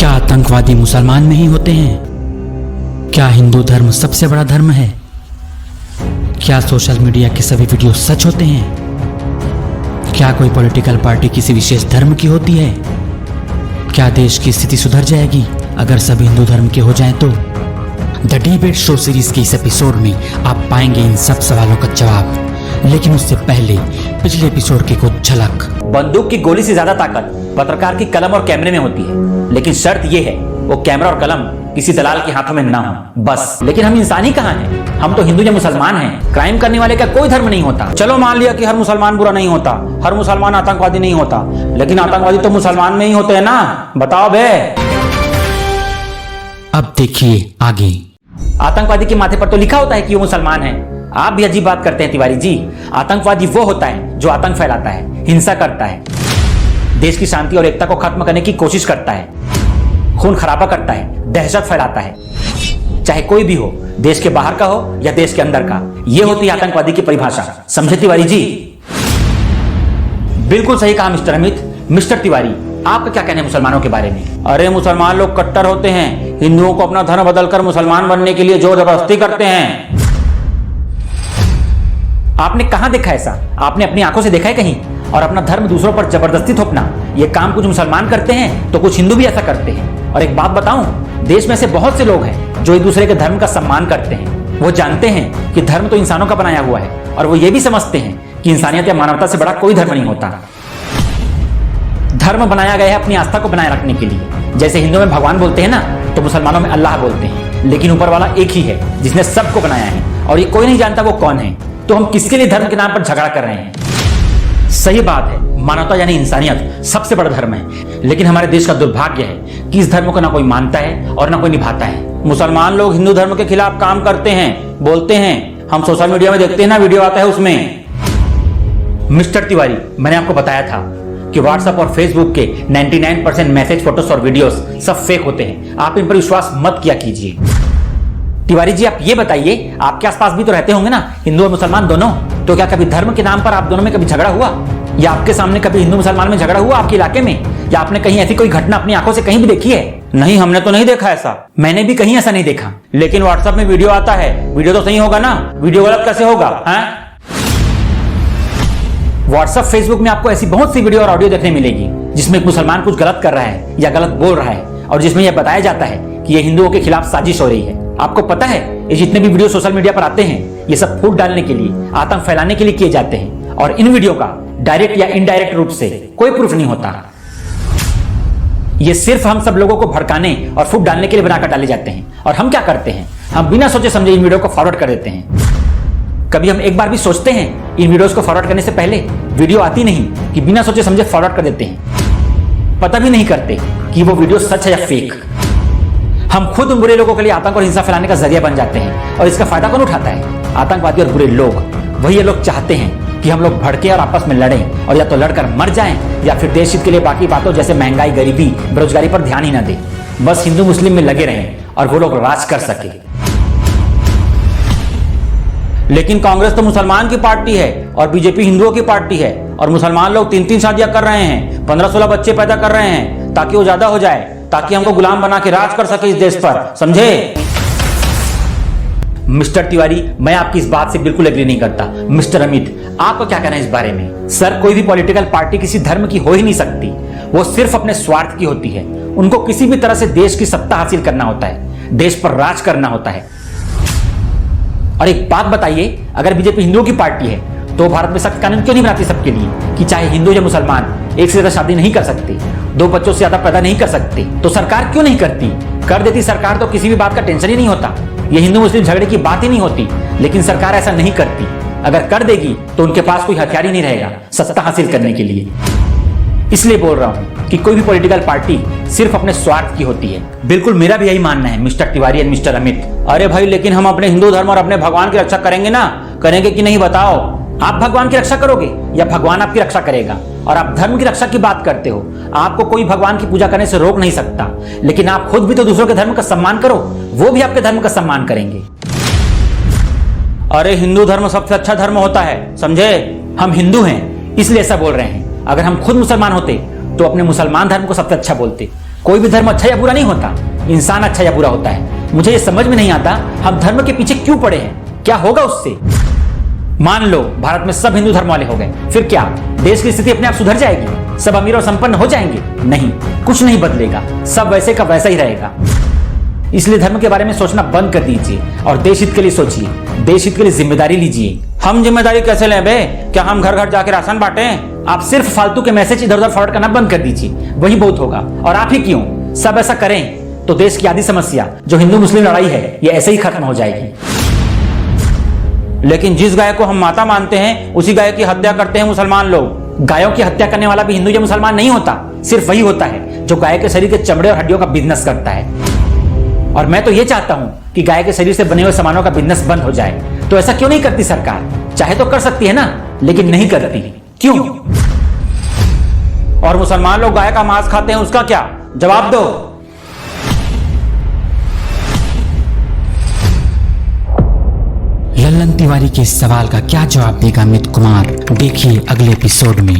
क्या आतंकवादी मुसलमान में ही होते हैं? क्या हिंदू धर्म सबसे बड़ा धर्म है? क्या सोशल मीडिया के सभी वीडियो सच होते हैं? क्या कोई पॉलिटिकल पार्टी किसी विशेष धर्म की होती है? क्या देश की स्थिति सुधर जाएगी अगर सभी हिंदू धर्म के हो जाएं तो? द डिबेट शो सीरीज के इस एपिसोड में आप पाएंगे इन सब सवालों का जवाब, लेकिन उससे पहले पिछले एपिसोड की कुछ झलक। बंदूक की गोली से ज्यादा ताकत पत्रकार की कलम और कैमरे में होती है, लेकिन शर्त यह है वो कैमरा और कलम किसी दलाल के हाथों में ना हो बस। लेकिन हम इंसान ही कहाँ हैं? हम तो हिंदू या मुसलमान हैं। क्राइम करने वाले का कोई धर्म नहीं होता। चलो मान लिया कि हर मुसलमान बुरा नहीं होता, हर मुसलमान आतंकवादी नहीं होता, लेकिन आतंकवादी तो मुसलमान में ही होते हैं ना। बताओ बे। अब देखिए आगे। आतंकवादी के माथे पर तो लिखा होता है कि वो मुसलमान है। आप भी अजीब बात करते हैं तिवारी जी। आतंकवादी वो होता है जो आतंक फैलाता है, हिंसा करता है, देश की शांति और एकता को खत्म करने की कोशिश करता है, खून खराबा करता है, दहशत फैलाता है, चाहे कोई भी हो, देश के बाहर का हो या देश के अंदर का। यह होती है आतंकवादी की परिभाषा। समझे तिवारी जी? बिल्कुल सही कहा मिस्टर अमित। मिस्टर तिवारी, आपका क्या कहना है मुसलमानों के बारे में? अरे मुसलमान लोग कट्टर होते हैं, हिंदुओं को अपना धर्म बदलकर मुसलमान बनने के लिए जोर जबरदस्ती करते हैं। आपने कहां देखा ऐसा? आपने अपनी आंखों से देखा है कहीं? और अपना धर्म दूसरों पर जबरदस्ती थोपना, यह काम कुछ मुसलमान करते हैं तो कुछ हिंदू भी ऐसा करते हैं। और एक बात बताऊं, देश में ऐसे बहुत से लोग हैं जो एक दूसरे के धर्म का सम्मान करते हैं। वो जानते हैं कि धर्म तो इंसानों का बनाया हुआ है, और वो ये भी समझते हैं कि इंसानियत या मानवता से बड़ा कोई धर्म नहीं होता। धर्म बनाया गया है अपनी आस्था को बनाए रखने के लिए। जैसे हिंदू में भगवान बोलते हैं ना, तो मुसलमानों में अल्लाह बोलते हैं, लेकिन ऊपर वाला एक ही है जिसने सबको बनाया है, और ये कोई नहीं जानता वो कौन है। तो हम किसके लिए धर्म के नाम पर झगड़ा कर रहे हैं? सही बात है, मानवता यानी इंसानियत सबसे बड़ा धर्म है, लेकिन हमारे देश का दुर्भाग्य है कि इस धर्म को ना कोई मानता है और ना कोई निभाता है। मुसलमान लोग हिंदू धर्म के खिलाफ काम करते हैं, बोलते हैं। हम सोशल मीडिया में देखते हैं ना, वीडियो आता है उसमें। मिस्टर तिवारी, मैंने आपको बताया था कि व्हाट्सएप और फेसबुक के 99% मैसेज, फोटोस और वीडियोस सब फेक होते हैं। आप इन पर विश्वास मत किया कीजिए। तिवारी जी, आप ये बताइए, आपके आसपास भी तो रहते होंगे ना हिंदू और मुसलमान दोनों, तो क्या कभी धर्म के नाम पर आप दोनों में कभी झगड़ा हुआ? या आपके सामने कभी हिंदू मुसलमान में झगड़ा हुआ आपके इलाके में? या आपने कहीं ऐसी कोई घटना अपनी आंखों से कहीं भी देखी है? नहीं, हमने तो नहीं देखा ऐसा। मैंने भी कहीं ऐसा नहीं देखा। लेकिन व्हाट्सएप में वीडियो आता है, वीडियो तो सही होगा ना? वीडियो गलत कैसे होगा? व्हाट्सएप फेसबुक में आपको ऐसी बहुत सी वीडियो और ऑडियो देखने मिलेगी जिसमें एक मुसलमान कुछ गलत कर रहा है या गलत बोल रहा है, और जिसमें यह बताया जाता है कि यह हिंदुओं के खिलाफ साजिश हो रही है। आपको पता है, ये जितने भी वीडियो सोशल मीडिया पर आते हैं, ये सब फूट डालने के लिए, आतंक फैलाने के लिए किए जाते हैं, और इन वीडियो का डायरेक्ट या इनडायरेक्ट रूप से कोई प्रूफ नहीं होता। ये सिर्फ हम सब लोगों को भड़काने और फूट डालने के लिए बनाकर डाले जाते हैं। और हम क्या करते हैं? हम बिना सोचे समझे इन वीडियो को फॉरवर्ड कर देते हैं। कभी हम एक बार भी सोचते हैं इन वीडियोस को फॉरवर्ड करने से पहले? वीडियो आती नहीं कि बिना सोचे समझे फॉरवर्ड कर देते हैं। पता भी नहीं करते कि वो वीडियो सच है या फेक। हम खुद उन बुरे लोगों के लिए आतंक और हिंसा फैलाने का जरिया बन जाते हैं, और इसका फायदा कौन उठाता है? आतंकवादी और बुरे लोग। वही ये लोग चाहते हैं कि हम लोग भड़के और आपस में लड़ें, और या तो लड़कर मर जाएं या फिर देश हित के लिए बाकी बातों जैसे महंगाई, गरीबी, बेरोजगारी पर ध्यान ही ना दें। बस हिंदू मुस्लिम में लगे रहें और वो लोग राज कर सके। लेकिन कांग्रेस तो मुसलमान की पार्टी है और बीजेपी हिंदुओं की पार्टी है, और मुसलमान लोग 3-3 शादियां कर रहे हैं, 15-16 बच्चे पैदा कर रहे हैं ताकि वो ज्यादा हो जाए, ताकि हमको गुलाम बना के राज कर सके इस देश पर। समझे? मिस्टर तिवारी, मैं आपकी इस बात से बिल्कुल एग्री नहीं करता। मिस्टर अमित, आपको क्या कहना है इस बारे में? सर, कोई भी पॉलिटिकल पार्टी किसी धर्म की हो ही नहीं सकती। वो सिर्फ अपने स्वार्थ की होती है। उनको किसी भी तरह से देश की सत्ता हासिल करना होता है, देश पर राज करना होता है। और एक बात बताइए, अगर बीजेपी हिंदुओं की पार्टी है तो भारत में सख्त कानून क्यों नहीं बनाती सबके लिए कि चाहे हिंदू या मुसलमान एक से ज्यादा शादी नहीं कर सकते, 2 बच्चों से ज्यादा पैदा नहीं कर सकते? तो सरकार क्यों नहीं करती? कर देती सरकार तो किसी भी बात का टेंशन ही नहीं होता, ये हिंदू मुस्लिम झगड़े की बात ही नहीं होती। लेकिन सरकार ऐसा नहीं करती। अगर कर देगी तो उनके पास कोई हथियार ही नहीं रहेगा सत्ता हासिल करने के लिए। इसलिए बोल रहा हूं कि कोई भी पॉलिटिकल पार्टी सिर्फ अपने स्वार्थ की होती है। बिल्कुल मेरा भी यही मानना है mister Tiwari and mister Amit. अरे भाई, लेकिन हम अपने हिंदू धर्म और अपने भगवान की रक्षा करेंगे ना? करेंगे कि नहीं बताओ? आप भगवान की रक्षा करोगे या भगवान आपकी रक्षा करेगा? और आप धर्म की रक्षा की बात करते हो। आपको कोई भगवान की पूजा करने से रोक नहीं सकता, लेकिन आप खुद भी तो दूसरों के धर्म का सम्मान करो, वो भी आपके धर्म का सम्मान करेंगे। अरे हिंदू धर्म सबसे अच्छा धर्म होता है, समझे? हम हिंदू हैं इसलिए ऐसा बोल रहे हैं। अगर हम खुद मुसलमान होते तो अपने मुसलमान धर्म को सबसे अच्छा बोलते। कोई भी धर्म अच्छा या बुरा नहीं होता, इंसान अच्छा या बुरा होता है। मुझे ये समझ में नहीं आता हम धर्म के पीछे क्यों पड़े हैं, क्या होगा उससे? मान लो भारत में सब हिंदू धर्म वाले हो गए, फिर क्या देश की स्थिति अपने आप सुधर जाएगी? सब अमीर और संपन्न हो जाएंगे? नहीं, कुछ नहीं बदलेगा, सब वैसे का वैसा ही रहेगा। इसलिए धर्म के बारे में सोचना बंद कर दीजिए और देश हित के लिए सोचिए, देश हित के लिए जिम्मेदारी लीजिए। हम जिम्मेदारी कैसे लें बे? क्या हम घर घर जाके राशन बांटें? आप सिर्फ फालतू के मैसेज इधर उधर फॉरवर्ड करना बंद कर दीजिए, वही बहुत होगा। और आप ही क्यों, सब ऐसा करें तो देश की आधी समस्या जो हिंदू मुस्लिम लड़ाई है ये ऐसे ही खत्म हो जाएगी। लेकिन जिस गाय को हम माता मानते हैं उसी गाय की हत्या करते हैं मुसलमान लोग। गायों की हत्या करने वाला भी हिंदू या मुसलमान नहीं होता, सिर्फ वही होता है जो गाय के शरीर के चमड़े और हड्डियों का बिजनेस करता है। और मैं तो ये चाहता हूं कि गाय के शरीर से बने हुए सामानों का बिजनेस बंद हो जाए। तो ऐसा क्यों नहीं करती सरकार? चाहे तो कर सकती है ना, लेकिन नहीं करती, क्यों? और मुसलमान लोग गाय का मांस खाते हैं, उसका क्या? जवाब दो। लल्लन तिवारी के इस सवाल का क्या जवाब देगा अमित कुमार, देखिए अगले एपिसोड में।